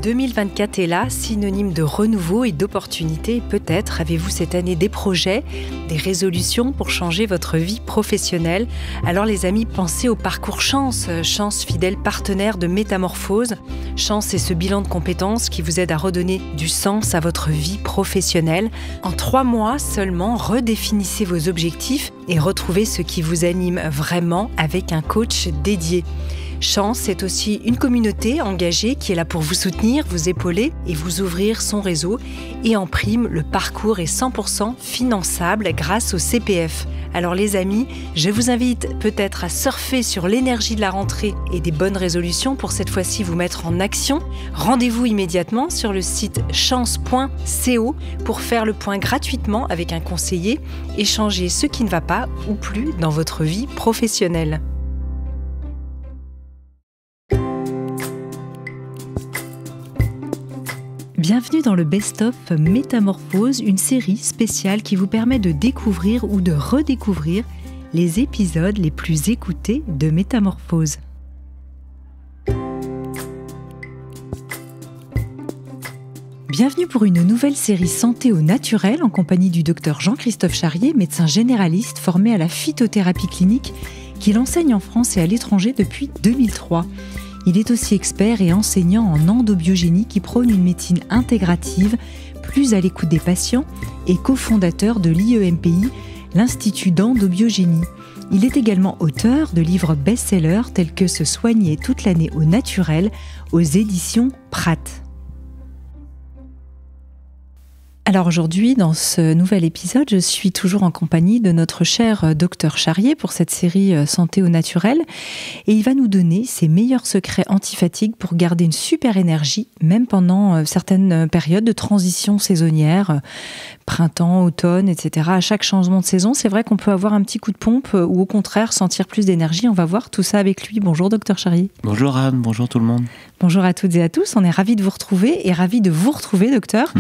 2024 est là, synonyme de renouveau et d'opportunités. Peut-être avez-vous cette année des projets, des résolutions pour changer votre vie professionnelle. Alors les amis, pensez au parcours Chance. Chance, fidèle partenaire de Métamorphose. Chance, c'est ce bilan de compétences qui vous aide à redonner du sens à votre vie professionnelle. En 3 mois seulement, redéfinissez vos objectifs et retrouvez ce qui vous anime vraiment avec un coach dédié. Chance, c'est aussi une communauté engagée qui est là pour vous soutenir, vous épauler et vous ouvrir son réseau. Et en prime, le parcours est 100% finançable grâce au CPF. Alors les amis, je vous invite peut-être à surfer sur l'énergie de la rentrée et des bonnes résolutions pour cette fois-ci vous mettre en action. Rendez-vous immédiatement sur le site chance.co pour faire le point gratuitement avec un conseiller et changer ce qui ne va pas ou plus dans votre vie professionnelle. Bienvenue dans le Best-of Métamorphose, une série spéciale qui vous permet de découvrir ou de redécouvrir les épisodes les plus écoutés de Métamorphose. Bienvenue pour une nouvelle série santé au naturel en compagnie du docteur Jean-Christophe Charrier, médecin généraliste formé à la phytothérapie clinique, qu'il enseigne en France et à l'étranger depuis 2003. Il est aussi expert et enseignant en endobiogénie qui prône une médecine intégrative, plus à l'écoute des patients, et cofondateur de l'IEMPI, l'Institut d'endobiogénie. Il est également auteur de livres best-sellers tels que Se soigner toute l'année au naturel aux éditions Pratt. Alors aujourd'hui, dans ce nouvel épisode, je suis toujours en compagnie de notre cher docteur Charrier pour cette série Santé au naturel. Et il va nous donner ses meilleurs secrets anti-fatigue pour garder une super énergie, même pendant certaines périodes de transition saisonnière, printemps, automne, etc. À chaque changement de saison, c'est vrai qu'on peut avoir un petit coup de pompe ou au contraire sentir plus d'énergie. On va voir tout ça avec lui. Bonjour docteur Charrier. Bonjour Anne, bonjour tout le monde. Bonjour à toutes et à tous. On est ravis de vous retrouver et ravis de vous retrouver docteur.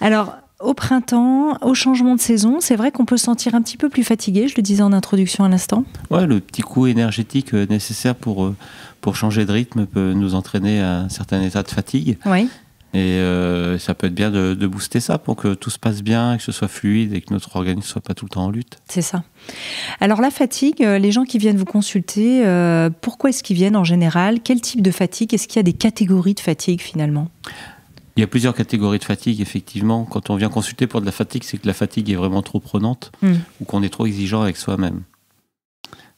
Alors, au printemps, au changement de saison, c'est vrai qu'on peut se sentir un petit peu plus fatigué, je le disais en introduction à l'instant. Ouais, le petit coup énergétique nécessaire pour changer de rythme peut nous entraîner à un certain état de fatigue. Oui. Et ça peut être bien de booster ça pour que tout se passe bien, que ce soit fluide et que notre organisme ne soit pas tout le temps en lutte. C'est ça. Alors la fatigue, les gens qui viennent vous consulter, pourquoi est-ce qu'ils viennent en général ? Quel type de fatigue ? Est-ce qu'il y a des catégories de fatigue finalement ? Il y a plusieurs catégories de fatigue, effectivement. Quand on vient consulter pour de la fatigue, c'est que la fatigue est vraiment trop prenante ou qu'on est trop exigeant avec soi-même.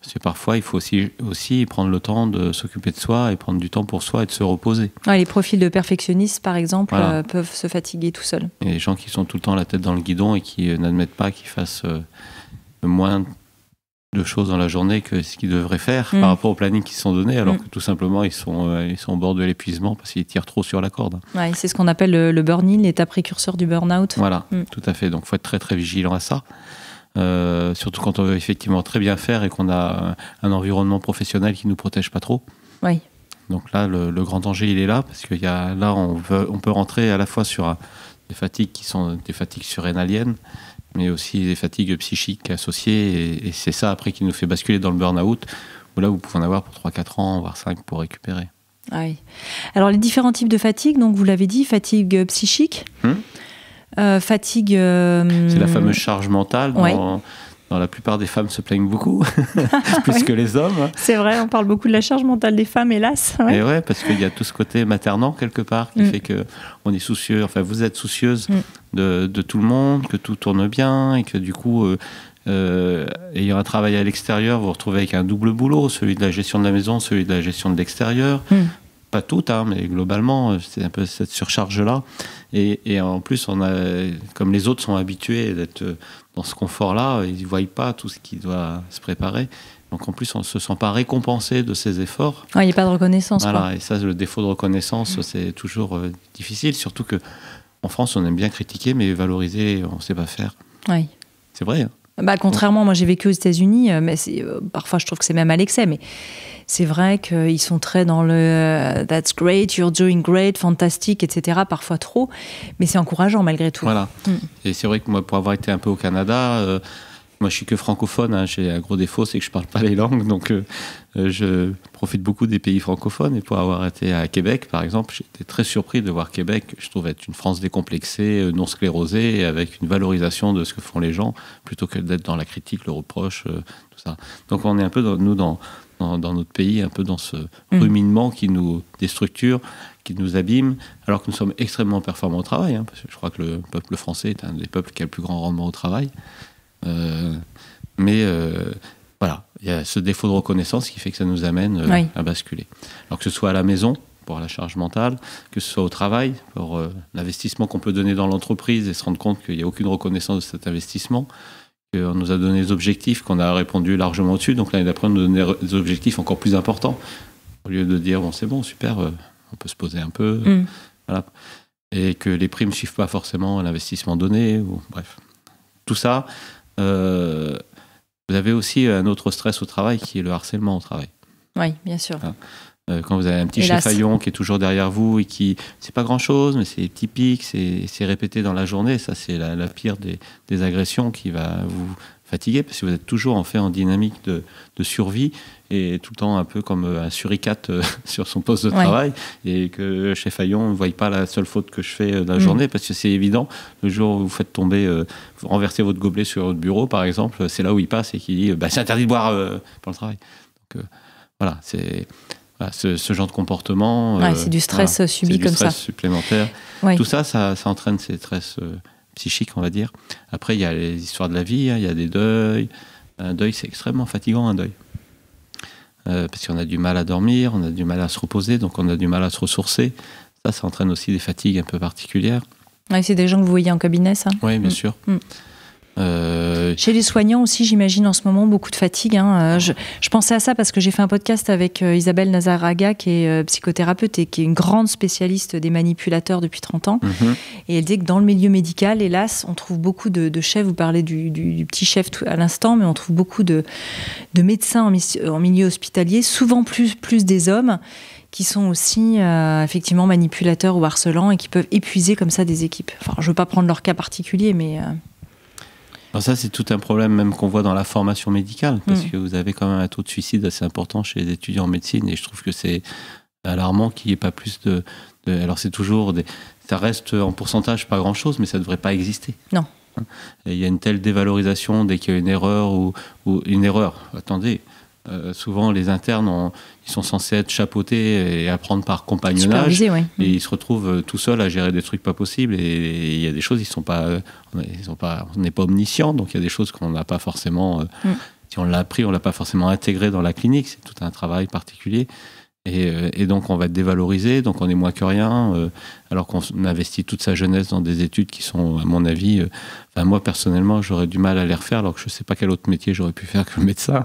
Parce que parfois, il faut aussi prendre le temps de s'occuper de soi et prendre du temps pour soi et de se reposer. Ouais, les profils de perfectionnistes, par exemple, peuvent se fatiguer tout seuls. Et les gens qui sont tout le temps la tête dans le guidon et qui n'admettent pas qu'ils fassent moins de choses dans la journée que ce qu'ils devraient faire par rapport au planning qu'ils se sont donnés, alors que tout simplement, ils sont au bord de l'épuisement parce qu'ils tirent trop sur la corde. Ouais, c'est ce qu'on appelle le burn-in, l'état précurseur du burn-out. Voilà, tout à fait. Donc, il faut être très, très vigilant à ça. Surtout quand on veut effectivement très bien faire et qu'on a un environnement professionnel qui ne nous protège pas trop. Oui. Donc là, le grand danger, il est là, parce que là, on peut rentrer à la fois sur des fatigues qui sont des fatigues surrénaliennes, mais aussi des fatigues psychiques associées, et c'est ça après qui nous fait basculer dans le burn-out, où là, vous pouvez en avoir pour 3-4 ans, voire 5 pour récupérer. Ah oui. Alors, les différents types de fatigue, donc vous l'avez dit, fatigue psychique, fatigue... C'est la fameuse charge mentale dont la plupart des femmes se plaignent beaucoup, plus que les hommes. C'est vrai, on parle beaucoup de la charge mentale des femmes, hélas. Ouais. Et ouais, parce qu'il y a tout ce côté maternant, quelque part, qui fait qu'on est soucieux, enfin vous êtes soucieuse de tout le monde, que tout tourne bien, et que du coup, ayant un travail à l'extérieur, vous vous retrouvez avec un double boulot, celui de la gestion de la maison, celui de la gestion de l'extérieur. Pas toutes, mais globalement, c'est un peu cette surcharge-là. Et en plus, comme les autres sont habitués d'être dans ce confort-là, ils ne voient pas tout ce qui doit se préparer. Donc en plus, on ne se sent pas récompensé de ces efforts. Il n'y a pas de reconnaissance. Voilà, quoi. Et ça, le défaut de reconnaissance, c'est toujours difficile. Surtout qu'en France, on aime bien critiquer, mais valoriser, on ne sait pas faire. Oui. C'est vrai. Contrairement, moi j'ai vécu aux États-Unis, mais parfois je trouve que c'est même à l'excès, mais c'est vrai qu'ils sont très dans le that's great, you're doing great, fantastique, etc. Parfois trop, mais c'est encourageant malgré tout. Voilà. Et c'est vrai que moi, pour avoir été un peu au Canada, Moi, je suis que francophone. Hein. J'ai un gros défaut, c'est que je parle pas les langues. Donc, je profite beaucoup des pays francophones. Et pour avoir été à Québec, par exemple, j'étais très surpris de voir Québec. Je trouve être une France décomplexée, non sclérosée, et avec une valorisation de ce que font les gens, plutôt que d'être dans la critique, le reproche, tout ça. Donc, on est un peu, dans notre pays, un peu dans ce ruminement qui nous déstructure, qui nous abîme, alors que nous sommes extrêmement performants au travail. Hein, parce que je crois que le peuple français est un des peuples qui a le plus grand rendement au travail. Mais voilà, il y a ce défaut de reconnaissance qui fait que ça nous amène à basculer. Alors que ce soit à la maison, pour la charge mentale, que ce soit au travail, pour l'investissement qu'on peut donner dans l'entreprise et se rendre compte qu'il n'y a aucune reconnaissance de cet investissement, qu'on nous a donné des objectifs, qu'on a répondu largement au-dessus, donc l'année d'après, on nous donnait des objectifs encore plus importants, au lieu de dire, bon, c'est bon, super, on peut se poser un peu, voilà. Et que les primes ne suivent pas forcément l'investissement donné, ou, bref. Tout ça... vous avez aussi un autre stress au travail qui est le harcèlement au travail. Oui, bien sûr. Quand vous avez un petit chef-faillon qui est toujours derrière vous et qui, c'est pas grand-chose, mais c'est typique, c'est répété dans la journée, ça c'est la pire des agressions qui va vous fatiguer parce que vous êtes toujours en dynamique de survie et tout le temps un peu comme un suricate sur son poste de travail et que le chef-faillon ne voit pas la seule faute que je fais de la journée parce que c'est évident, le jour où vous faites tomber, vous renversez votre gobelet sur votre bureau par exemple, c'est là où il passe et qui dit c'est interdit de boire pour le travail. Donc voilà, c'est... ce genre de comportement. C'est du stress subi comme ça. C'est du stress supplémentaire. Tout ça, ça entraîne ces stress psychiques, on va dire. Après, il y a les histoires de la vie, il y a des deuils. Un deuil, c'est extrêmement fatigant, un deuil. Parce qu'on a du mal à dormir, on a du mal à se reposer, donc on a du mal à se ressourcer. Ça entraîne aussi des fatigues un peu particulières. C'est des gens que vous voyez en cabinet, ça ? Oui, bien sûr. Chez les soignants aussi, j'imagine en ce moment beaucoup de fatigue. Je pensais à ça parce que j'ai fait un podcast avec Isabelle Nazaraga, qui est psychothérapeute et qui est une grande spécialiste des manipulateurs depuis 30 ans. Et elle dit que dans le milieu médical, hélas, on trouve beaucoup de chefs. Vous parlez du petit chef à l'instant, mais on trouve beaucoup de médecins en milieu hospitalier, souvent plus des hommes, qui sont aussi effectivement manipulateurs ou harcelants et qui peuvent épuiser comme ça des équipes. Enfin, je ne veux pas prendre leur cas particulier, mais... Alors ça, c'est tout un problème même qu'on voit dans la formation médicale, parce que vous avez quand même un taux de suicide assez important chez les étudiants en médecine, et je trouve que c'est alarmant qu'il n'y ait pas plus de... Alors c'est toujours... Ça reste en pourcentage pas grand-chose, mais ça ne devrait pas exister. Non. Et il y a une telle dévalorisation dès qu'il y a une erreur ou une erreur. Attendez, souvent les internes, ils sont censés être chapeautés et apprendre par compagnonnage, et ils se retrouvent tout seuls à gérer des trucs pas possibles, et il y a des choses, on n'est pas omniscient, donc il y a des choses qu'on n'a pas forcément, si on l'a appris, on l'a pas forcément intégré dans la clinique, c'est tout un travail particulier. Et donc on va être dévalorisé, donc on est moins que rien, alors qu'on investit toute sa jeunesse dans des études qui sont, à mon avis, moi personnellement j'aurais du mal à les refaire, alors que je ne sais pas quel autre métier j'aurais pu faire que le médecin,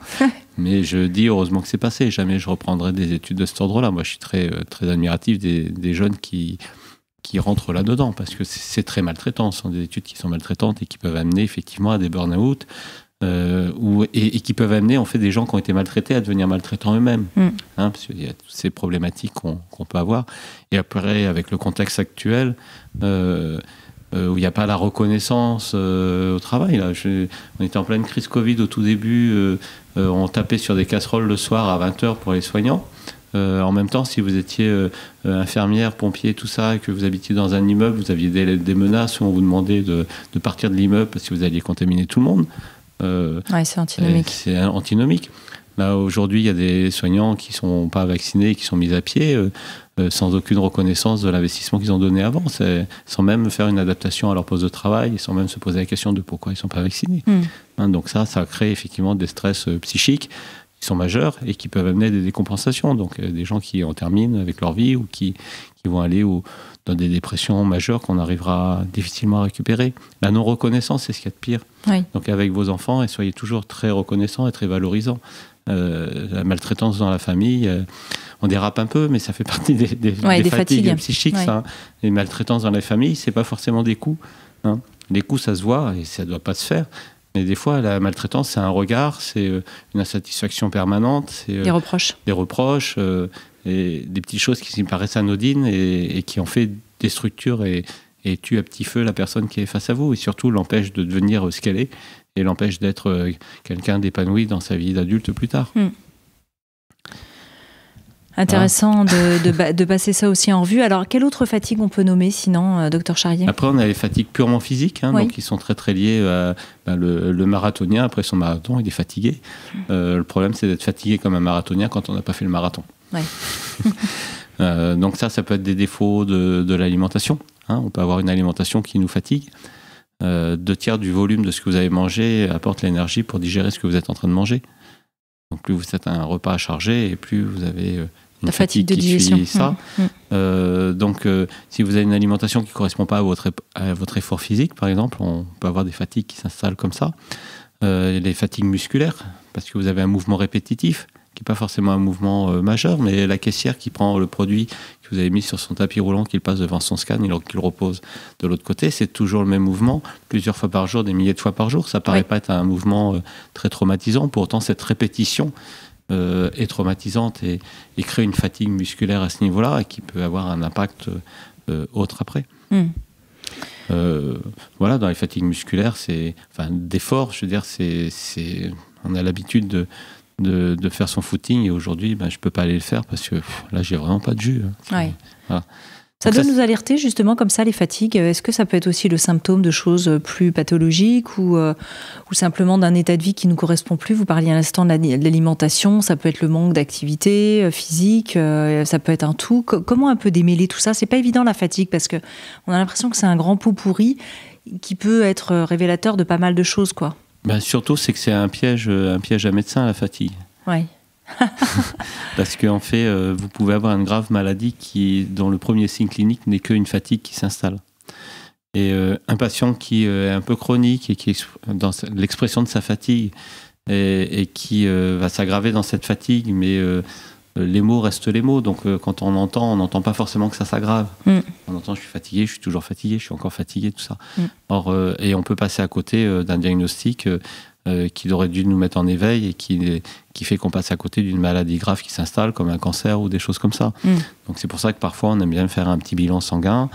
mais je dis heureusement que c'est passé, jamais je reprendrai des études de cet ordre-là. Moi je suis très, très admiratif des jeunes qui rentrent là-dedans, parce que c'est très maltraitant, ce sont des études qui sont maltraitantes et qui peuvent amener effectivement à des burn-out, et qui peuvent amener en fait des gens qui ont été maltraités à devenir maltraitants eux-mêmes, parce qu'il y a toutes ces problématiques qu'on peut avoir. Et après, avec le contexte actuel, où il n'y a pas la reconnaissance au travail, là, on était en pleine crise Covid au tout début, on tapait sur des casseroles le soir à 20h pour les soignants. En même temps, si vous étiez infirmière, pompier, tout ça, et que vous habitiez dans un immeuble, vous aviez des menaces où on vous demandait de partir de l'immeuble parce que vous alliez contaminer tout le monde. C'est antinomique. C'est antinomique. Là, aujourd'hui, il y a des soignants qui ne sont pas vaccinés, qui sont mis à pied, sans aucune reconnaissance de l'investissement qu'ils ont donné avant, sans même faire une adaptation à leur poste de travail, et sans même se poser la question de pourquoi ils ne sont pas vaccinés. Donc ça crée effectivement des stress psychiques qui sont majeurs et qui peuvent amener des décompensations. Donc des gens qui en terminent avec leur vie, ou qui vont aller dans des dépressions majeures qu'on arrivera difficilement à récupérer. La non-reconnaissance, c'est ce qu'il y a de pire. Donc avec vos enfants, et soyez toujours très reconnaissants et très valorisants. La maltraitance dans la famille, on dérape un peu, mais ça fait partie des fatigues psychiques. Ça. Les maltraitances dans la famille, c'est pas forcément des coups. Les coups, ça se voit et ça doit pas se faire. Mais des fois, la maltraitance, c'est un regard, c'est une insatisfaction permanente, c'est des reproches, et des petites choses qui me paraissent anodines et qui en fait des structures et tuent à petit feu la personne qui est face à vous, et surtout l'empêche de devenir ce qu'elle est et l'empêche d'être quelqu'un d'épanoui dans sa vie d'adulte plus tard. Intéressant de passer ça aussi en revue. Alors, quelle autre fatigue on peut nommer sinon, docteur Charrier? Après, on a les fatigues purement physiques, donc qui sont très très liées à le marathonien. Après son marathon, il est fatigué. Le problème, c'est d'être fatigué comme un marathonien quand on n'a pas fait le marathon. Ouais. Donc ça peut être des défauts de l'alimentation. On peut avoir une alimentation qui nous fatigue. 2/3 du volume de ce que vous avez mangé apporte l'énergie pour digérer ce que vous êtes en train de manger. Donc plus vous êtes un repas à charger et plus vous avez une fatigue de digestion qui suit ça. Donc si vous avez une alimentation qui ne correspond pas à votre effort physique, par exemple, on peut avoir des fatigues qui s'installent comme ça. Les fatigues musculaires, parce que vous avez un mouvement répétitif, qui n'est pas forcément un mouvement majeur, mais la caissière qui prend le produit que vous avez mis sur son tapis roulant, qu'il passe devant son scan et qu'il repose de l'autre côté, c'est toujours le même mouvement, plusieurs fois par jour, des milliers de fois par jour. Ça ne paraît pas être un mouvement très traumatisant. Pour autant, cette répétition est traumatisante et crée une fatigue musculaire à ce niveau-là et qui peut avoir un impact autre après. Voilà, dans les fatigues musculaires, d'effort, je veux dire, on a l'habitude de faire son footing et aujourd'hui je peux pas aller le faire parce que là j'ai vraiment pas de jus. Voilà. Ça doit nous alerter justement comme ça les fatigues. Est-ce que ça peut être aussi le symptôme de choses plus pathologiques ou simplement d'un état de vie qui nous correspond plus? Vous parliez à l'instant de l'alimentation, ça peut être le manque d'activité physique, ça peut être un tout. Comment un peu démêler tout ça? C'est pas évident la fatigue parce que on a l'impression que c'est un grand pot pourri qui peut être révélateur de pas mal de choses, quoi. Surtout, c'est que c'est un piège à médecin, la fatigue. Oui. Parce qu'en fait, vous pouvez avoir une grave maladie dont le premier signe clinique n'est qu'une fatigue qui s'installe. Et un patient qui est un peu chronique et qui dans l'expression de sa fatigue et qui va s'aggraver dans cette fatigue, mais les mots restent les mots. Donc quand on n'entend pas forcément que ça s'aggrave. On entend je suis fatigué, je suis toujours fatigué, je suis encore fatigué, tout ça. Or, et on peut passer à côté d'un diagnostic qui aurait dû nous mettre en éveil et qui fait qu'on passe à côté d'une maladie grave qui s'installe, comme un cancer ou des choses comme ça. Donc c'est pour ça que parfois on aime bien faire un petit bilan sanguin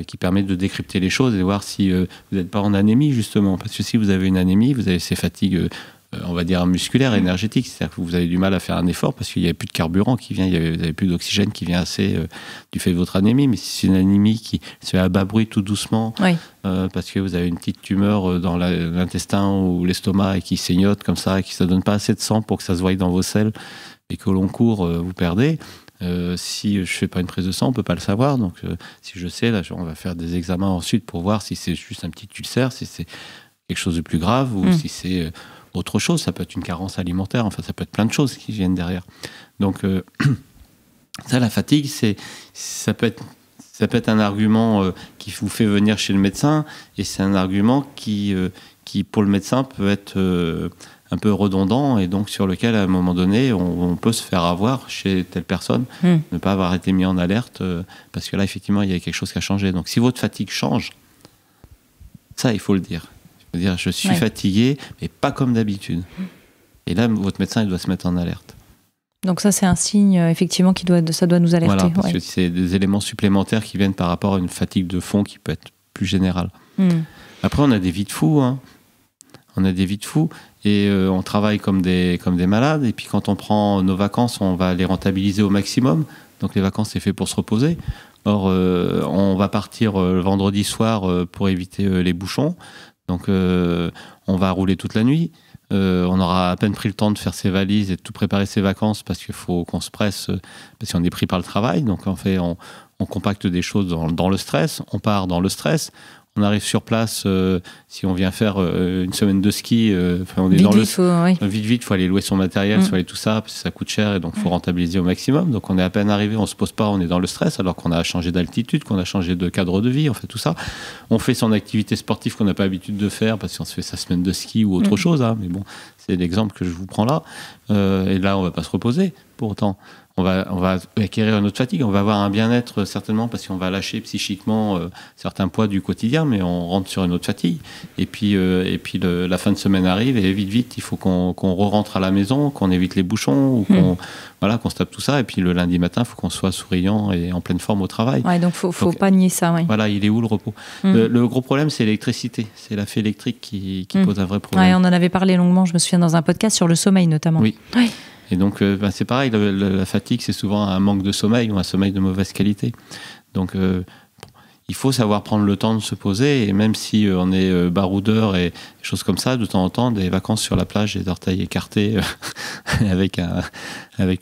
qui permet de décrypter les choses et voir si vous n'êtes pas en anémie, justement. Parce que si vous avez une anémie, vous avez ces fatigues on va dire musculaires, énergétiques, c'est-à-dire que vous avez du mal à faire un effort parce qu'il n'y avait plus de carburant qui vient, vous n'avez plus d'oxygène qui vient assez du fait de votre anémie. Mais si c'est une anémie qui se fait à bas bruit tout doucement, parce que vous avez une petite tumeur dans l'intestin ou l'estomac et qui saignote comme ça et qui ne donne pas assez de sang pour que ça se voie dans vos selles et qu'au long cours vous perdez, si je ne fais pas une prise de sang, on ne peut pas le savoir. Donc si je sais, là, on va faire des examens ensuite pour voir si c'est juste un petit ulcère, si c'est quelque chose de plus grave ou si c'est autre chose. Ça peut être une carence alimentaire, enfin ça peut être plein de choses qui viennent derrière. Donc ça, la fatigue, ça peut être un argument qui vous fait venir chez le médecin et c'est un argument qui pour le médecin peut être un peu redondant et donc sur lequel à un moment donné on peut se faire avoir chez telle personne, ne pas avoir été mis en alerte parce que là effectivement il y a quelque chose qui a changé. Donc si votre fatigue change, ça il faut le dire. Dire je suis fatigué, mais pas comme d'habitude. Et là, votre médecin il doit se mettre en alerte. Donc ça, c'est un signe effectivement ça doit nous alerter. Voilà, parce que c'est des éléments supplémentaires qui viennent par rapport à une fatigue de fond qui peut être plus générale. Après, on a des vies de fous. On a des vies de fous et on travaille comme des malades. Et puis quand on prend nos vacances, on va les rentabiliser au maximum. Donc les vacances, c'est fait pour se reposer. Or, on va partir le vendredi soir pour éviter les bouchons. Donc on va rouler toute la nuit, on aura à peine pris le temps de faire ses valises et de tout préparer ses vacances parce qu'il faut qu'on se presse, parce qu'on est pris par le travail. Donc en fait on compacte des choses dans le stress, on part dans le stress, on arrive sur place, si on vient faire une semaine de ski, on est vite, il faut aller louer son matériel, il faut aller tout ça, parce que ça coûte cher et donc il faut rentabiliser au maximum. Donc on est à peine arrivé, on se pose pas, on est dans le stress alors qu'on a changé d'altitude, qu'on a changé de cadre de vie, on fait tout ça. On fait son activité sportive qu'on n'a pas l'habitude de faire parce qu'on se fait sa semaine de ski ou autre chose, mais bon, c'est l'exemple que je vous prends là. Et là, on va pas se reposer. pour autant. On va acquérir une autre fatigue, on va avoir un bien-être certainement parce qu'on va lâcher psychiquement certains poids du quotidien, mais on rentre sur une autre fatigue. Et puis la fin de semaine arrive et vite, il faut qu'on re-rentre à la maison, qu'on évite les bouchons, ou qu'on se tape tout ça. Et puis le lundi matin, il faut qu'on soit souriant et en pleine forme au travail. Ouais, donc faut pas nier ça. Ouais. Voilà, il est où le repos ? Le gros problème, c'est l'électricité. C'est l'affaire électrique qui pose un vrai problème. Ouais, on en avait parlé longuement, je me souviens, dans un podcast sur le sommeil notamment. Oui. Et donc, c'est pareil, la fatigue, c'est souvent un manque de sommeil ou un sommeil de mauvaise qualité. Donc, il faut savoir prendre le temps de se poser, et même si on est baroudeur et choses comme ça, de temps en temps, des vacances sur la plage, les orteils écartés, avec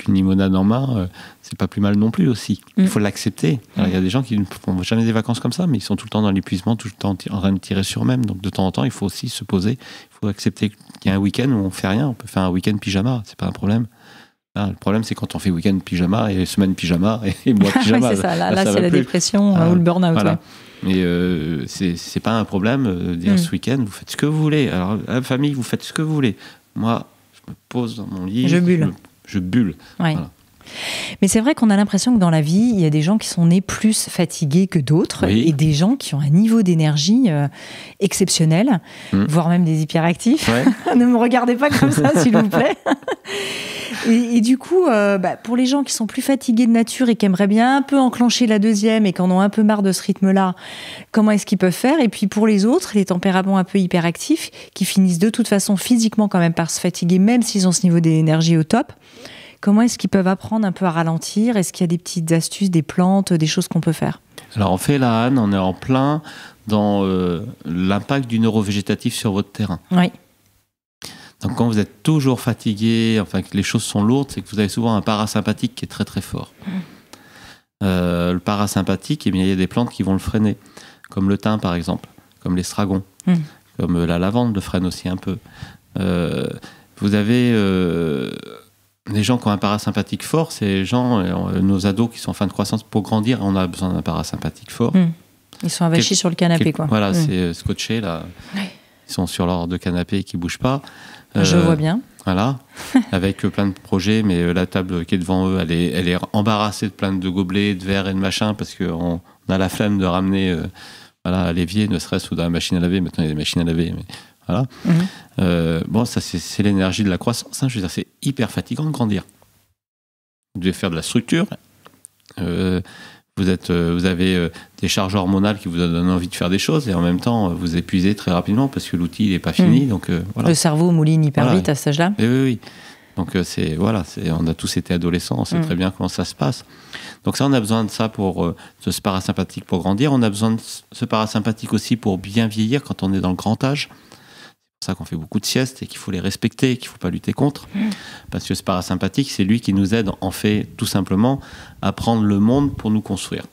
une limonade en main, c'est pas plus mal non plus aussi. Il faut l'accepter. Alors, il y a des gens qui ne font jamais des vacances comme ça, mais ils sont tout le temps dans l'épuisement, tout le temps en train de tirer sur eux-mêmes. Donc, de temps en temps, il faut aussi se poser. Il faut accepter qu'il y a un week-end où on fait rien. On peut faire un week-end pyjama, c'est pas un problème. Là, le problème, c'est quand on fait week-end pyjama et semaine pyjama et mois pyjama. Oui, c'est ça. Là c'est la dépression ou le burn-out. Voilà. Mais c'est pas un problème de dire ce week-end, vous faites ce que vous voulez. Alors, la famille, vous faites ce que vous voulez. Moi, je me pose dans mon lit. Je bulle. Je bulle. Ouais. Voilà. Mais c'est vrai qu'on a l'impression que dans la vie, il y a des gens qui sont nés plus fatigués que d'autres, et des gens qui ont un niveau d'énergie exceptionnel, voire même des hyperactifs. Ouais. Ne me regardez pas comme ça, s'il vous plaît. Et du coup, pour les gens qui sont plus fatigués de nature et qui aimeraient bien un peu enclencher la deuxième et qui en ont un peu marre de ce rythme-là, comment est-ce qu'ils peuvent faire ? Et puis pour les autres, les tempéraments un peu hyperactifs, qui finissent de toute façon physiquement quand même par se fatiguer, même s'ils ont ce niveau d'énergie au top, comment est-ce qu'ils peuvent apprendre un peu à ralentir ? Est-ce qu'il y a des petites astuces, des plantes, des choses qu'on peut faire ? Alors on fait la Anne, on est en plein dans l'impact du neurovégétatif sur votre terrain. Oui. Donc quand vous êtes toujours fatigué, enfin que les choses sont lourdes, c'est que vous avez souvent un parasympathique qui est très très fort. Le parasympathique, il y a des plantes qui vont le freiner, comme le thym par exemple, comme l'estragon, comme la lavande le freine aussi un peu. Vous avez les gens qui ont un parasympathique fort, c'est les gens, nos ados qui sont en fin de croissance. Pour grandir, on a besoin d'un parasympathique fort. Ils sont avachis sur le canapé, quoi. Voilà, c'est scotché là. Ils sont sur leur de canapé et qui ne bougent pas. Je vois bien. Voilà, avec plein de projets, mais la table qui est devant eux, elle est embarrassée de plein de gobelets, de verres et de machins, parce qu'on a la flemme de ramener à l'évier, ne serait-ce ou dans la machine à laver. Maintenant, il y a des machines à laver, mais voilà. Bon, ça, c'est l'énergie de la croissance. Hein, je veux dire, c'est hyper fatigant de grandir. Vous devez faire de la structure. Vous avez des charges hormonales qui vous donnent envie de faire des choses, et en même temps vous épuisez très rapidement parce que l'outil n'est pas fini. Donc, voilà. Le cerveau mouline hyper vite à cet âge-là. Et oui. Donc on a tous été adolescents, on sait très bien comment ça se passe. Donc ça, on a besoin de ça pour ce parasympathique pour grandir. On a besoin de ce parasympathique aussi pour bien vieillir quand on est dans le grand âge. C'est pour ça qu'on fait beaucoup de siestes et qu'il faut les respecter, qu'il ne faut pas lutter contre. Parce que ce parasympathique, c'est lui qui nous aide, en fait, tout simplement, à prendre le monde pour nous construire.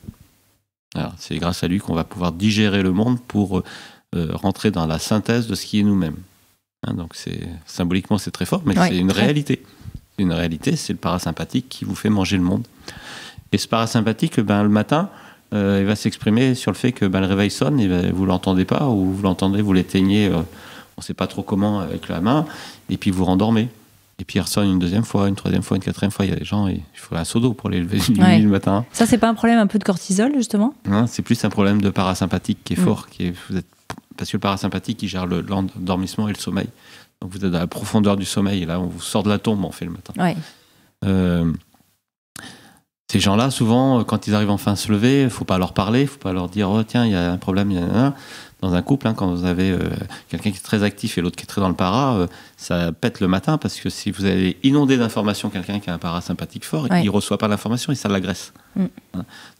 Alors, c'est grâce à lui qu'on va pouvoir digérer le monde pour rentrer dans la synthèse de ce qui est nous-mêmes. Hein, donc, symboliquement, c'est très fort, mais c'est une réalité. Une réalité, c'est le parasympathique qui vous fait manger le monde. Et ce parasympathique, le matin, il va s'exprimer sur le fait que le réveil sonne, et vous ne l'entendez pas, ou vous l'entendez, vous l'éteignez... on ne sait pas trop comment avec la main, et puis vous rendormez. Et puis il ressonne une deuxième fois, une troisième fois, une quatrième fois. Il y a des gens, il faut un seau d'eau pour les lever le matin. Ça, c'est pas un problème un peu de cortisol, justement ? Non, c'est plus un problème de parasympathique qui est fort. Parce que le parasympathique, il gère l'endormissement et le sommeil. Donc vous êtes à la profondeur du sommeil, et là, on vous sort de la tombe, on fait le matin. Ouais. Ces gens-là, souvent, quand ils arrivent enfin à se lever, il ne faut pas leur parler, il ne faut pas leur dire « Oh, tiens, il y a un problème, il y en a un ». Dans un couple, quand vous avez quelqu'un qui est très actif et l'autre qui est très dans le para, ça pète le matin, parce que si vous avez inondé d'informations quelqu'un qui a un parasympathique fort, il ne reçoit pas l'information et ça l'agresse.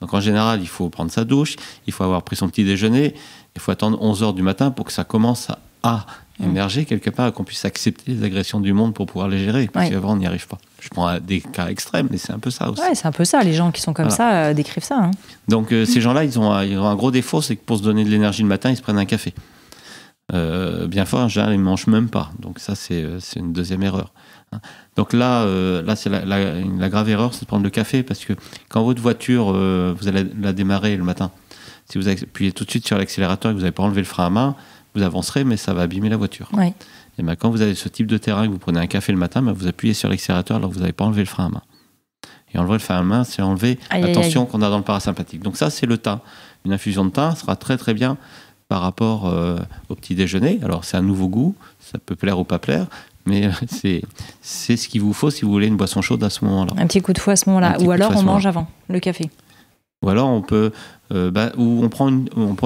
Donc en général, il faut prendre sa douche, il faut avoir pris son petit déjeuner, il faut attendre 11h du matin pour que ça commence à émerger quelque part, et qu'on puisse accepter les agressions du monde pour pouvoir les gérer, parce qu'avant on n'y arrive pas. Je prends des cas extrêmes, mais c'est un peu ça aussi. Ouais, c'est un peu ça, les gens qui sont comme ça décrivent ça. Hein. Donc ces gens-là, ils ont un gros défaut, c'est que pour se donner de l'énergie le matin, ils se prennent un café. Bien fort, en général, ils ne mangent même pas. Donc ça, c'est une deuxième erreur. Donc là c'est la grave erreur, c'est de prendre le café, parce que quand votre voiture, vous allez la démarrer le matin, si vous appuyez tout de suite sur l'accélérateur et que vous n'avez pas enlevé le frein à main, vous avancerez, mais ça va abîmer la voiture. Ouais. Et quand vous avez ce type de terrain, que vous prenez un café le matin, vous appuyez sur l'accélérateur alors que vous n'avez pas enlevé le frein à main. Et enlever le frein à main, c'est enlever la tension qu'on a dans le parasympathique. Donc ça, c'est le thym. Une infusion de thym sera très très bien par rapport au petit déjeuner. Alors c'est un nouveau goût, ça peut plaire ou pas plaire, mais c'est ce qu'il vous faut si vous voulez une boisson chaude à ce moment-là. Un petit coup de fouet à ce moment-là. Ou alors on mange avant le café. Ou alors on peut, ou on prend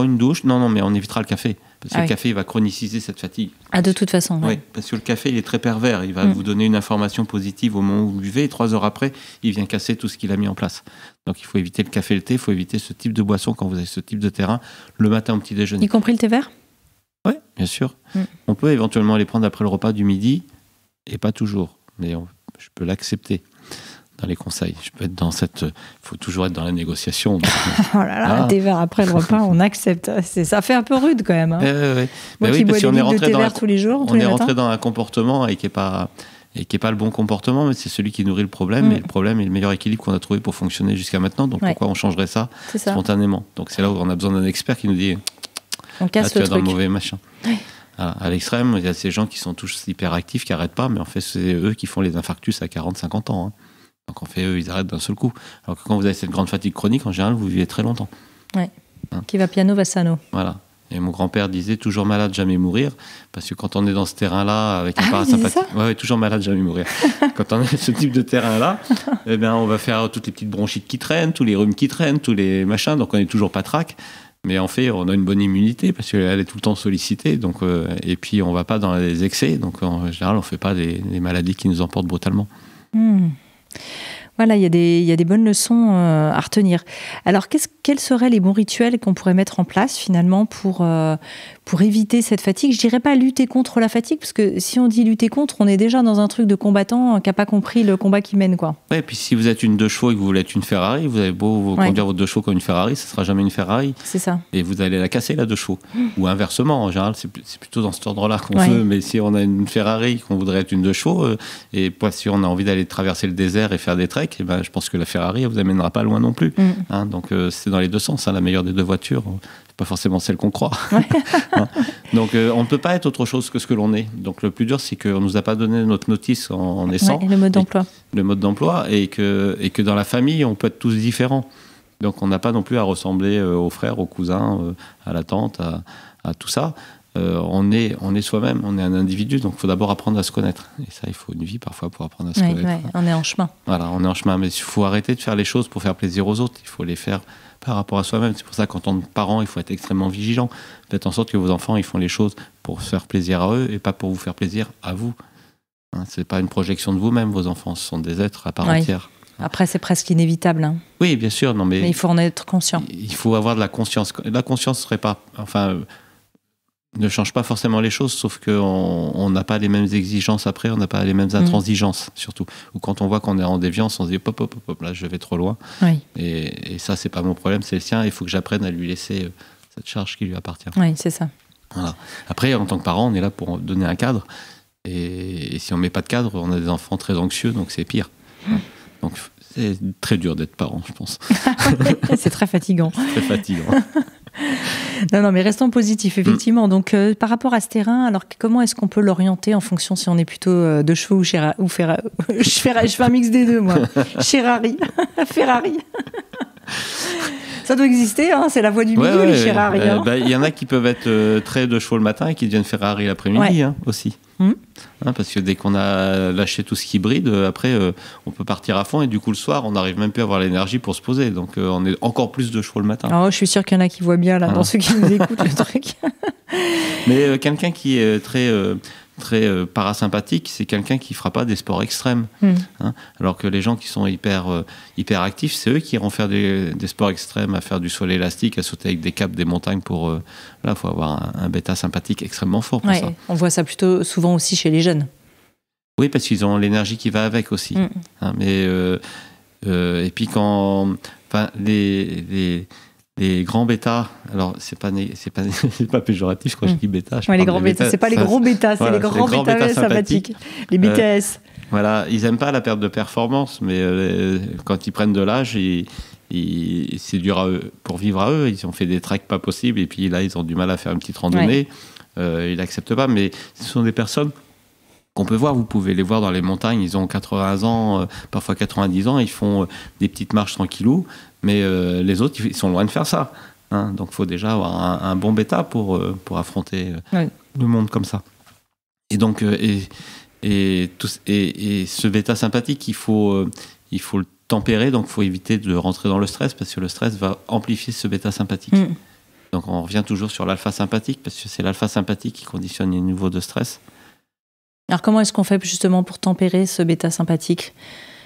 une douche. Non, mais on évitera le café. Parce que le café, il va chroniciser cette fatigue. Ah, de toute façon. Oui, parce que le café, il est très pervers. Il va vous donner une information positive au moment où vous buvez, et 3 heures après, il vient casser tout ce qu'il a mis en place. Donc il faut éviter le café et le thé, il faut éviter ce type de boisson quand vous avez ce type de terrain, le matin au petit déjeuner. Y compris le thé vert ? Oui, bien sûr. On peut éventuellement les prendre après le repas du midi, et pas toujours. Mais je peux l'accepter dans les conseils. Je peux être dans cette... Il faut toujours être dans la négociation. Donc... oh là là, thé vert après le repas, on accepte. Ça fait un peu rude quand même. Hein. Moi qui bois des litres de thé vert tous les jours, on est rentré dans un comportement et qui n'est pas le bon comportement, mais c'est celui qui nourrit le problème. Et le problème est le meilleur équilibre qu'on a trouvé pour fonctionner jusqu'à maintenant. Donc pourquoi on changerait ça spontanément ? Donc c'est là où on a besoin d'un expert qui nous dit on casse tu le es truc. dans le mauvais machin. À l'extrême, il y a ces gens qui sont tous hyperactifs, qui n'arrêtent pas, mais en fait c'est eux qui font les infarctus à 40-50 ans. Hein. Donc en fait, eux, ils arrêtent d'un seul coup. Alors que quand vous avez cette grande fatigue chronique, en général, vous vivez très longtemps. Ouais. Qui va piano va sano. Voilà. Et mon grand-père disait toujours malade, jamais mourir. Parce que quand on est dans ce terrain-là, avec un parasympathique. Ouais, toujours malade, jamais mourir. Quand on est ce type de terrain-là, eh bien, on va faire toutes les petites bronchites qui traînent, tous les rhumes qui traînent, tous les machins. Donc on est toujours patraque. Mais en fait, on a une bonne immunité parce qu'elle est tout le temps sollicitée. Donc, et puis, on ne va pas dans les excès. Donc en général, on ne fait pas des maladies qui nous emportent brutalement. Voilà, il y a des bonnes leçons à retenir. Alors, quels seraient les bons rituels qu'on pourrait mettre en place finalement pour éviter cette fatigue ? Je dirais pas lutter contre la fatigue, parce que si on dit lutter contre, on est déjà dans un truc de combattant qui n'a pas compris le combat qu'il mène, quoi. Ouais, et puis si vous êtes une 2 chevaux et que vous voulez être une Ferrari, vous avez beau conduire votre 2 chevaux comme une Ferrari, ça ne sera jamais une Ferrari. C'est ça. Et vous allez la casser, la 2 chevaux. Ou inversement, en général, c'est plutôt dans cet ordre-là qu'on veut. Mais si on a une Ferrari, qu'on voudrait être une 2 chevaux, et si on a envie d'aller traverser le désert et faire des treks, et ben, je pense que la Ferrari, elle vous amènera pas loin non plus. Hein, donc c'est dans les deux sens, hein, la meilleure des deux voitures. C'est pas forcément celle qu'on croit. Hein. Donc on ne peut pas être autre chose que ce que l'on est. Donc le plus dur, c'est qu'on nous a pas donné notre notice en naissant. Le mode d'emploi. Le mode d'emploi, et que dans la famille, on peut être tous différents. Donc on n'a pas non plus à ressembler aux frères, aux cousins, à la tante, à tout ça. On est soi-même, on est un individu, donc il faut d'abord apprendre à se connaître. Et ça, il faut une vie parfois pour apprendre à se connaître. Ouais, on est en chemin. Voilà, on est en chemin, mais il faut arrêter de faire les choses pour faire plaisir aux autres. Il faut les faire par rapport à soi-même. C'est pour ça qu'en tant que parent, il faut être extrêmement vigilant. Faites en sorte que vos enfants, ils font les choses pour faire plaisir à eux et pas pour vous faire plaisir à vous. Hein, c'est pas une projection de vous-même, vos enfants, ce sont des êtres à part entière. Après, c'est presque inévitable. Hein. Oui, bien sûr, non, mais il faut en être conscient. Il faut avoir de la conscience. La conscience serait pas... ne change pas forcément les choses, sauf qu'on n'a pas les mêmes exigences après, on n'a pas les mêmes intransigences, surtout. Ou quand on voit qu'on est en déviance, on se dit hop, là je vais trop loin. Oui. Et ça, c'est pas mon problème, c'est le sien. Il faut que j'apprenne à lui laisser cette charge qui lui appartient. Oui, c'est ça. Voilà. Après, en tant que parent, on est là pour donner un cadre. Et si on met pas de cadre, on a des enfants très anxieux, donc c'est pire. Donc c'est très dur d'être parent, je pense. C'est très fatigant. C'est très fatigant. Non, mais restons positifs, effectivement. Donc, par rapport à ce terrain, alors comment est-ce qu'on peut l'orienter en fonction si on est plutôt de chevaux ou Ferrari? Je fais un mix des deux, moi. Ferrari. Ça doit exister, hein, c'est la voie du milieu, les Ferrari. Il y en a qui peuvent être très de chevaux le matin et qui deviennent Ferrari l'après-midi aussi. Parce que dès qu'on a lâché tout ce qui bride, après on peut partir à fond et du coup le soir on n'arrive même plus à avoir l'énergie pour se poser, donc on est encore plus de chevaux le matin. Oh, je suis sûre qu'il y en a qui voient bien là, dans ceux qui nous écoutent le truc. Mais quelqu'un qui est très parasympathique, c'est quelqu'un qui ne fera pas des sports extrêmes. Alors que les gens qui sont hyper actifs, c'est eux qui iront faire des sports extrêmes, à faire du saut élastique, à sauter avec des caps des montagnes pour... là, il faut avoir un bêta sympathique extrêmement fort pour ça. On voit ça plutôt souvent aussi chez les jeunes. Oui, parce qu'ils ont l'énergie qui va avec aussi. Et puis quand... Les grands bêtas, alors c'est pas péjoratif quand je dis bêta. Les grands bêtas, c'est pas les gros bêtas, c'est les grands bêtas sympathiques. Les BTS. Voilà, ils aiment pas la perte de performance, mais quand ils prennent de l'âge, c'est dur à eux, pour vivre à eux. Ils ont fait des treks pas possibles et puis là ils ont du mal à faire une petite randonnée. Ils n'acceptent pas, mais ce sont des personnes qu'on peut voir. Vous pouvez les voir dans les montagnes, ils ont 80 ans, parfois 90 ans, ils font des petites marches tranquillou, mais les autres, ils sont loin de faire ça. Hein. Donc il faut déjà avoir un bon bêta pour affronter le monde comme ça. Et donc, et ce bêta sympathique, il faut le tempérer, donc il faut éviter de rentrer dans le stress, parce que le stress va amplifier ce bêta sympathique. Donc on revient toujours sur l'alpha sympathique, parce que c'est l'alpha sympathique qui conditionne les niveaux de stress. Alors comment est-ce qu'on fait justement pour tempérer ce bêta sympathique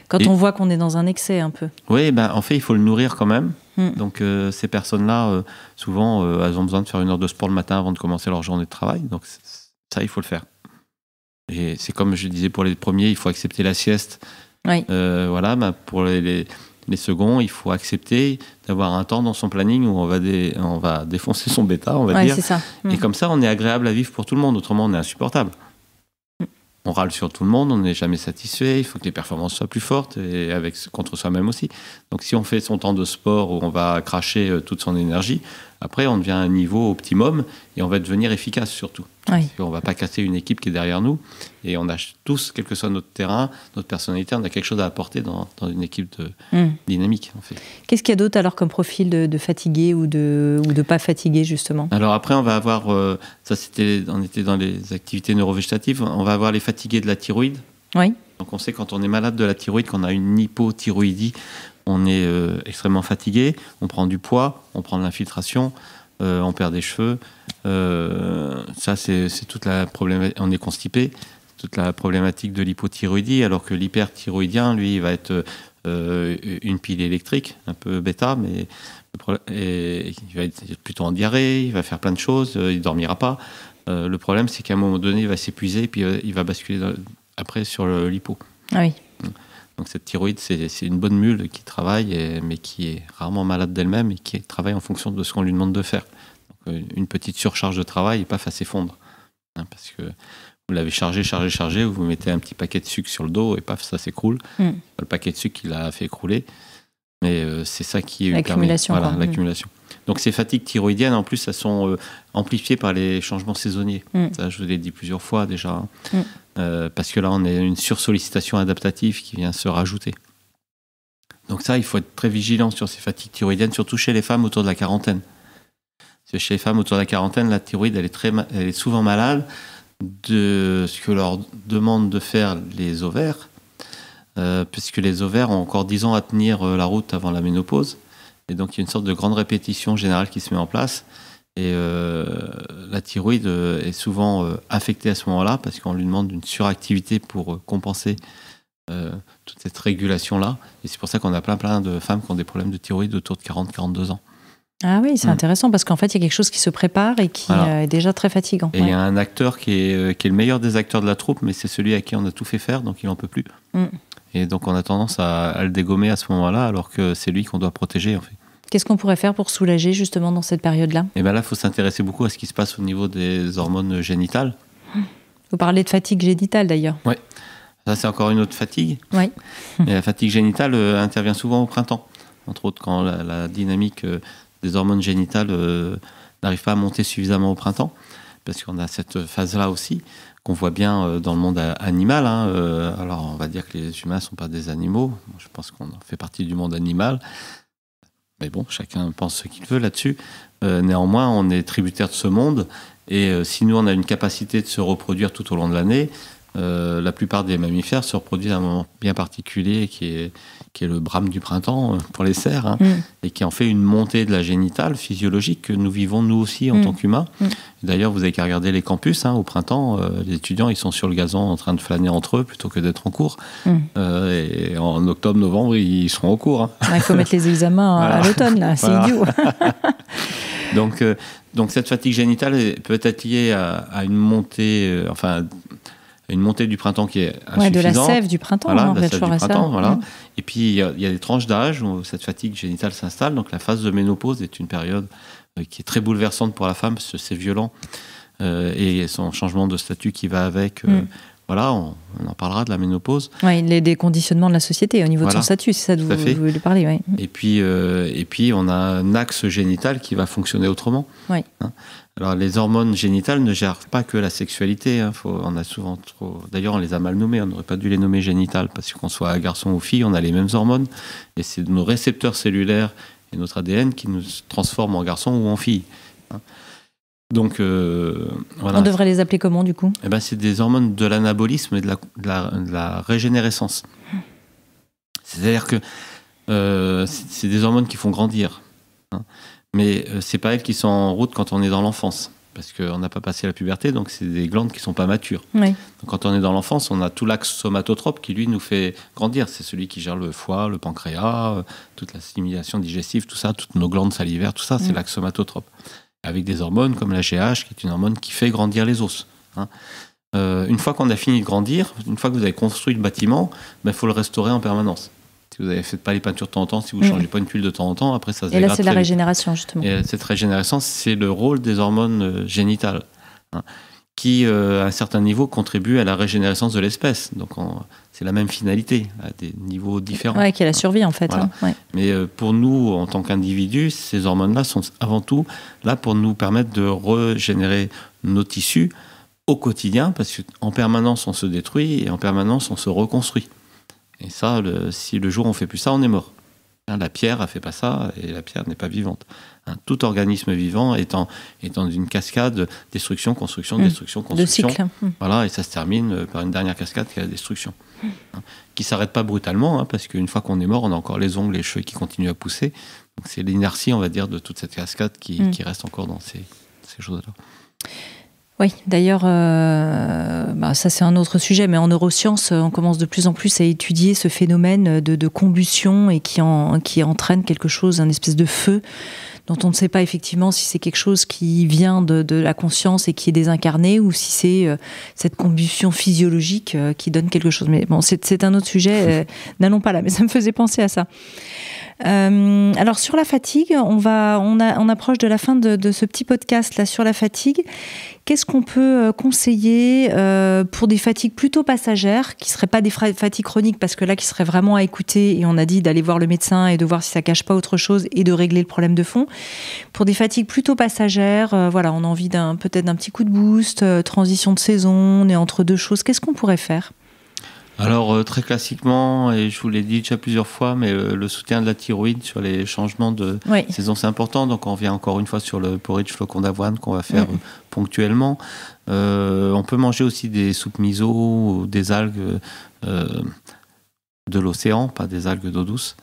quand on voit qu'on est dans un excès un peu? Oui, en fait il faut le nourrir quand même. Donc ces personnes-là, souvent, elles ont besoin de faire 1 heure de sport le matin avant de commencer leur journée de travail. Donc ça, il faut le faire. Et c'est comme je disais pour les premiers, il faut accepter la sieste. Oui. Pour les seconds, il faut accepter d'avoir un temps dans son planning où on va défoncer son bêta, on va dire. C'est ça. Et comme ça, on est agréable à vivre pour tout le monde. Autrement, on est insupportable. On râle sur tout le monde, on n'est jamais satisfait, il faut que les performances soient plus fortes, et contre soi-même aussi. Donc si on fait son temps de sport où on va cracher toute son énergie, après on devient à un niveau optimum et on va devenir efficace surtout. Oui. On ne va pas casser une équipe qui est derrière nous, et on a tous, quel que soit notre terrain, notre personnalité, on a quelque chose à apporter dans une équipe dynamique. En fait. Qu'est-ce qu'il y a d'autre alors comme profil de fatigué ou de pas fatigué justement? Alors après on va avoir, on était dans les activités neurovégétatives, on va avoir les fatigués de la thyroïde. Oui. Donc on sait quand on est malade de la thyroïde, qu'on a une hypothyroïdie, on est extrêmement fatigué, on prend du poids, on prend de l'infiltration, on perd des cheveux. Ça, c'est toute la problématique. On est constipé, toute la problématique de l'hypothyroïdie, alors que l'hyperthyroïdien, lui, il va être une pile électrique, un peu bêta, mais il va être plutôt en diarrhée, il va faire plein de choses, il ne dormira pas. Le problème, c'est qu'à un moment donné, il va s'épuiser et puis il va basculer après sur l'hypo. Ah oui. Donc cette thyroïde, c'est une bonne mule qui travaille, mais qui est rarement malade d'elle-même et qui travaille en fonction de ce qu'on lui demande de faire. Donc, une petite surcharge de travail et paf, à s'effondre. Parce que vous l'avez chargé, vous mettez un petit paquet de sucre sur le dos et paf, ça s'écroule. Le paquet de sucre qui l'a fait écrouler. Mais c'est ça qui est l'accumulation. Voilà, l'accumulation. Donc ces fatigues thyroïdiennes, en plus, elles sont amplifiées par les changements saisonniers. Ça, je vous l'ai dit plusieurs fois déjà. Parce que là, on a une sursollicitation adaptative qui vient se rajouter. Donc ça, il faut être très vigilant sur ces fatigues thyroïdiennes, surtout chez les femmes autour de la quarantaine. Parce que chez les femmes autour de la quarantaine, la thyroïde, elle est souvent malade de ce que leur demandent de faire les ovaires, puisque les ovaires ont encore 10 ans à tenir la route avant la ménopause. Et donc, il y a une sorte de grande répétition générale qui se met en place. Et la thyroïde est souvent affectée à ce moment-là parce qu'on lui demande une suractivité pour compenser toute cette régulation-là. Et c'est pour ça qu'on a plein de femmes qui ont des problèmes de thyroïde autour de 40-42 ans. Ah oui, c'est intéressant parce qu'en fait, il y a quelque chose qui se prépare et qui est déjà très fatigant. Et il y a un acteur qui est le meilleur des acteurs de la troupe, mais c'est celui à qui on a tout fait faire, donc il n'en peut plus. Et donc on a tendance à le dégommer à ce moment-là, alors que c'est lui qu'on doit protéger, en fait. Qu'est-ce qu'on pourrait faire pour soulager justement dans cette période-là? Et bien là, il faut s'intéresser beaucoup à ce qui se passe au niveau des hormones génitales. Vous parlez de fatigue génitale d'ailleurs. Oui, ça c'est encore une autre fatigue. Oui. Et la fatigue génitale intervient souvent au printemps, entre autres quand la dynamique des hormones génitales n'arrive pas à monter suffisamment au printemps, parce qu'on a cette phase-là aussi, qu'on voit bien dans le monde animal. Alors on va dire que les humains ne sont pas des animaux, je pense qu'on fait partie du monde animal. Mais bon, chacun pense ce qu'il veut là-dessus. Néanmoins, on est tributaire de ce monde. Et si nous, on a une capacité de se reproduire tout au long de l'année, la plupart des mammifères se reproduisent à un moment bien particulier qui est le brame du printemps pour les cerfs, et qui en fait une montée de la génitale physiologique que nous vivons nous aussi en tant qu'humains. D'ailleurs, vous avez qu'à regarder les campus au printemps, les étudiants ils sont sur le gazon en train de flâner entre eux plutôt que d'être en cours. Et en octobre, novembre, ils seront au cours. Il faut mettre les examens à l'automne, là, c'est idiot. Donc cette fatigue génitale peut être liée à une montée, une montée du printemps qui est insuffisante. De la sève du printemps. Voilà, de la sève du printemps, voilà. Et puis, il y a des tranches d'âge où cette fatigue génitale s'installe. Donc, la phase de ménopause est une période qui est très bouleversante pour la femme, parce que c'est violent. Et son changement de statut qui va avec, voilà, on en parlera de la ménopause. Oui, des conditionnements de la société au niveau de son statut, c'est ça dont vous voulez parler. Oui. Et puis, on a un axe génital qui va fonctionner autrement. Oui. Alors, les hormones génitales ne gèrent pas que la sexualité. On a souvent trop... D'ailleurs, on les a mal nommées. On n'aurait pas dû les nommer génitales parce qu'on soit garçon ou fille, on a les mêmes hormones. Et c'est nos récepteurs cellulaires et notre ADN qui nous transforment en garçon ou en fille. Donc, voilà. On devrait les appeler comment, du coup ? C'est des hormones de l'anabolisme et de la régénérescence. C'est-à-dire que c'est des hormones qui font grandir. Mais c'est pas elles qui sont en route quand on est dans l'enfance. Parce qu'on n'a pas passé la puberté, donc c'est des glandes qui ne sont pas matures. Oui. Donc, quand on est dans l'enfance, on a tout l'axe somatotrope qui, lui, nous fait grandir. C'est celui qui gère le foie, le pancréas, toute l'assimilation digestive, tout ça, toutes nos glandes salivaires, tout ça, c'est l'axe somatotrope. Avec des hormones comme la GH, qui est une hormone qui fait grandir les os. Une fois qu'on a fini de grandir, une fois que vous avez construit le bâtiment, faut le restaurer en permanence. Si vous ne faites pas les peintures de temps en temps, si vous ne changez pas une tuile de temps en temps, après ça se dégrade. Et là, c'est la régénération, justement. Et cette régénérescence, c'est le rôle des hormones génitales, qui, à un certain niveau, contribuent à la régénérescence de l'espèce. Donc, c'est la même finalité, à des niveaux différents. Oui, qui est la survie, en fait. Voilà. Mais pour nous, en tant qu'individus, ces hormones-là sont avant tout là pour nous permettre de régénérer nos tissus au quotidien, parce qu'en permanence, on se détruit et en permanence, on se reconstruit. Et ça, si le jour on ne fait plus ça, on est mort. La pierre ne fait pas ça, et la pierre n'est pas vivante. Tout organisme vivant est dans une cascade destruction, construction, destruction, construction. De cycle. Voilà, et ça se termine par une dernière cascade qui est la destruction. Qui ne s'arrête pas brutalement, parce qu'une fois qu'on est mort, on a encore les ongles, les cheveux qui continuent à pousser. Donc c'est l'inertie, on va dire, de toute cette cascade qui reste encore dans ces choses-là. Oui, d'ailleurs, ça c'est un autre sujet, mais en neurosciences, on commence de plus en plus à étudier ce phénomène de combustion et qui entraîne quelque chose, un espèce de feu, dont on ne sait pas effectivement si c'est quelque chose qui vient de la conscience et qui est désincarné, ou si c'est cette combustion physiologique qui donne quelque chose. Mais bon, c'est un autre sujet, n'allons pas là, mais ça me faisait penser à ça. Alors sur la fatigue, on approche de la fin de ce petit podcast là sur la fatigue. Qu'est-ce qu'on peut conseiller pour des fatigues plutôt passagères, qui ne seraient pas des fatigues chroniques, parce que là, qui seraient vraiment à écouter, et on a dit d'aller voir le médecin et de voir si ça ne cache pas autre chose et de régler le problème de fond. Pour des fatigues plutôt passagères, on a envie peut-être d'un petit coup de boost, transition de saison, on est entre deux choses. Qu'est-ce qu'on pourrait faire ? Alors, très classiquement, et je vous l'ai dit déjà plusieurs fois, mais le soutien de la thyroïde sur les changements de saison, c'est important. Donc, on revient encore une fois sur le porridge flocon d'avoine qu'on va faire ponctuellement. On peut manger aussi des soupes miso ou des algues de l'océan, pas des algues d'eau douce.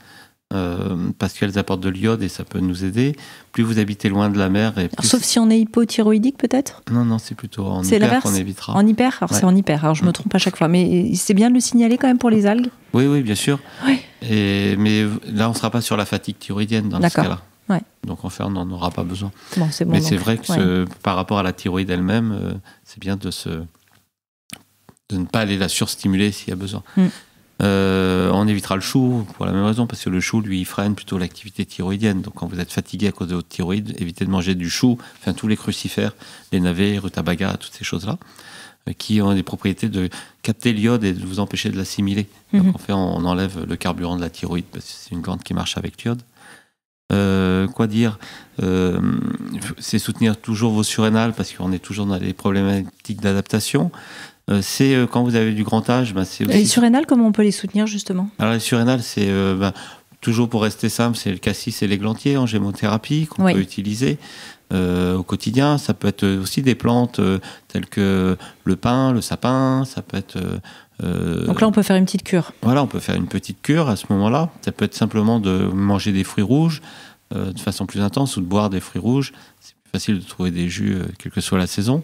Parce qu'elles apportent de l'iode et ça peut nous aider. Plus vous habitez loin de la mer... Et plus... Sauf si on est hypothyroïdique, peut-être ? Non, c'est plutôt en hyper qu'on évitera. En hyper ? Alors c'est en hyper, alors je me trompe à chaque fois. Mais c'est bien de le signaler quand même pour les algues ? Oui, bien sûr. Oui. Mais là, on ne sera pas sur la fatigue thyroïdienne dans ce cas-là. Ouais. Donc en fait, on n'en aura pas besoin. Bon, c'est bon, mais c'est vrai que par rapport à la thyroïde elle-même, c'est bien de ne pas aller la surstimuler s'il y a besoin. On évitera le chou pour la même raison, parce que le chou, lui, il freine plutôt l'activité thyroïdienne. Donc quand vous êtes fatigué à cause de votre thyroïde, évitez de manger du chou, tous les crucifères, les navets, rutabaga, toutes ces choses-là, qui ont des propriétés de capter l'iode et de vous empêcher de l'assimiler. Donc en fait, on enlève le carburant de la thyroïde, parce que c'est une glande qui marche avec l'iode. Quoi dire, c'est soutenir toujours vos surrénales, parce qu'on est toujours dans les problématiques d'adaptation. C'est quand vous avez du grand âge, c'est aussi... Les surrénales, comment on peut les soutenir justement ? Alors les surrénales, c'est toujours pour rester simple, c'est le cassis et l'églantier en gémothérapie qu'on peut utiliser au quotidien. Ça peut être aussi des plantes telles que le pin, le sapin, ça peut être... Donc là, on peut faire une petite cure. Voilà, on peut faire une petite cure à ce moment-là. Ça peut être simplement de manger des fruits rouges de façon plus intense ou de boire des fruits rouges. C'est plus facile de trouver des jus, quelle que soit la saison.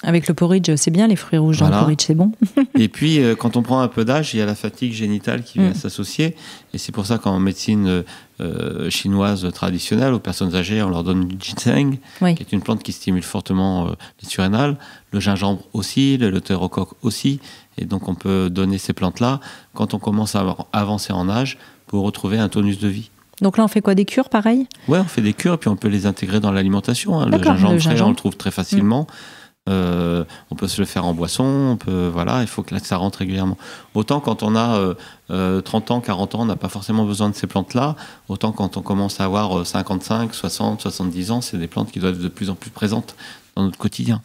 Avec le porridge, c'est bien, les fruits rouges dans le porridge, c'est bon. Et puis, quand on prend un peu d'âge, il y a la fatigue génitale qui vient s'associer. Et c'est pour ça qu'en médecine chinoise traditionnelle, aux personnes âgées, on leur donne du ginseng, qui est une plante qui stimule fortement les surrénales. Le gingembre aussi, le l'eutérocoque aussi. Et donc, on peut donner ces plantes-là quand on commence à avancer en âge pour retrouver un tonus de vie. Donc là, on fait quoi, des cures, pareil ? Ouais, on fait des cures, et puis on peut les intégrer dans l'alimentation. Le gingembre frais, on le trouve très facilement. On peut se le faire en boisson, il faut que ça rentre régulièrement. Autant quand on a 30 ans, 40 ans, on n'a pas forcément besoin de ces plantes-là. Autant quand on commence à avoir 55, 60, 70 ans, c'est des plantes qui doivent être de plus en plus présentes dans notre quotidien.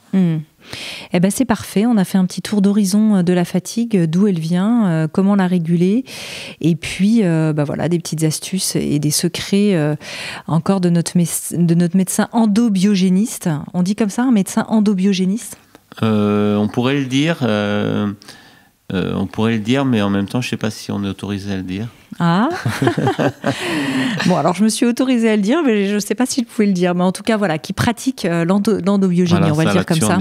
Eh ben c'est parfait, on a fait un petit tour d'horizon de la fatigue, d'où elle vient, comment la réguler, et puis des petites astuces et des secrets encore de notre médecin endobiogéniste. On dit comme ça, un médecin endobiogéniste ? On pourrait le dire, mais en même temps, je ne sais pas si on est autorisé à le dire. Ah. Bon, alors je me suis autorisée à le dire, mais je ne sais pas si je pouvais le dire. Mais en tout cas, voilà, qui pratique l'endobiogénie, on va le dire comme ça.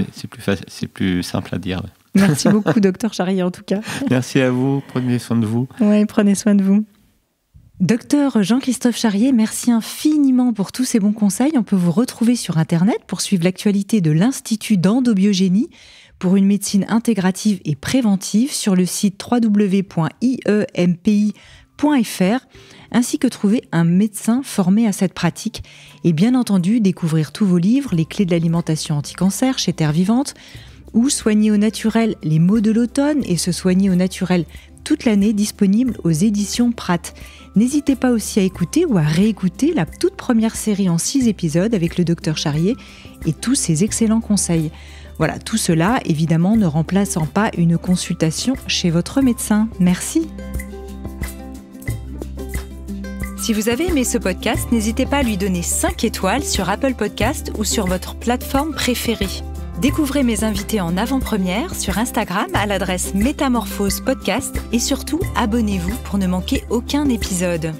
C'est plus simple à dire. Ouais. Merci beaucoup, docteur Charrier, en tout cas. Merci à vous, prenez soin de vous. Oui, prenez soin de vous. Docteur Jean-Christophe Charrier, merci infiniment pour tous ces bons conseils. On peut vous retrouver sur Internet pour suivre l'actualité de l'Institut d'endobiogénie pour une médecine intégrative et préventive sur le site www.iempi.fr, ainsi que trouver un médecin formé à cette pratique et bien entendu découvrir tous vos livres, Les clés de l'alimentation anti-cancer chez Terre Vivante, ou Soigner au naturel les maux de l'automne et se soigner au naturel toute l'année, disponible aux éditions Pratt. N'hésitez pas aussi à écouter ou à réécouter la toute première série en 6 épisodes avec le docteur Charrier et tous ses excellents conseils. Voilà, tout cela, évidemment, ne remplaçant pas une consultation chez votre médecin. Merci. Si vous avez aimé ce podcast, n'hésitez pas à lui donner 5 étoiles sur Apple Podcast ou sur votre plateforme préférée. Découvrez mes invités en avant-première sur Instagram à l'adresse Métamorphose Podcast et surtout, abonnez-vous pour ne manquer aucun épisode.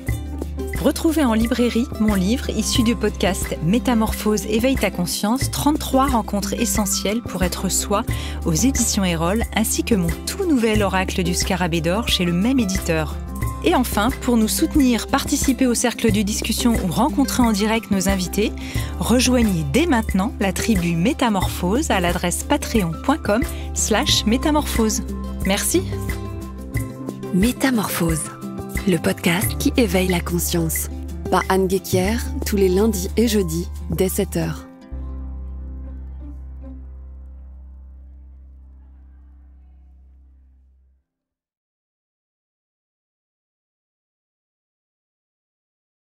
Retrouvez en librairie mon livre issu du podcast Métamorphose, éveille ta conscience, 33 rencontres essentielles pour être soi aux éditions Erol, ainsi que mon tout nouvel oracle du Scarabée d'or chez le même éditeur. Et enfin, pour nous soutenir, participer au cercle de discussion ou rencontrer en direct nos invités, rejoignez dès maintenant la tribu Métamorphose à l'adresse patreon.com/métamorphose. Merci. Métamorphose, le podcast qui éveille la conscience. Par Anne Guéquière, tous les lundis et jeudis, dès 7h.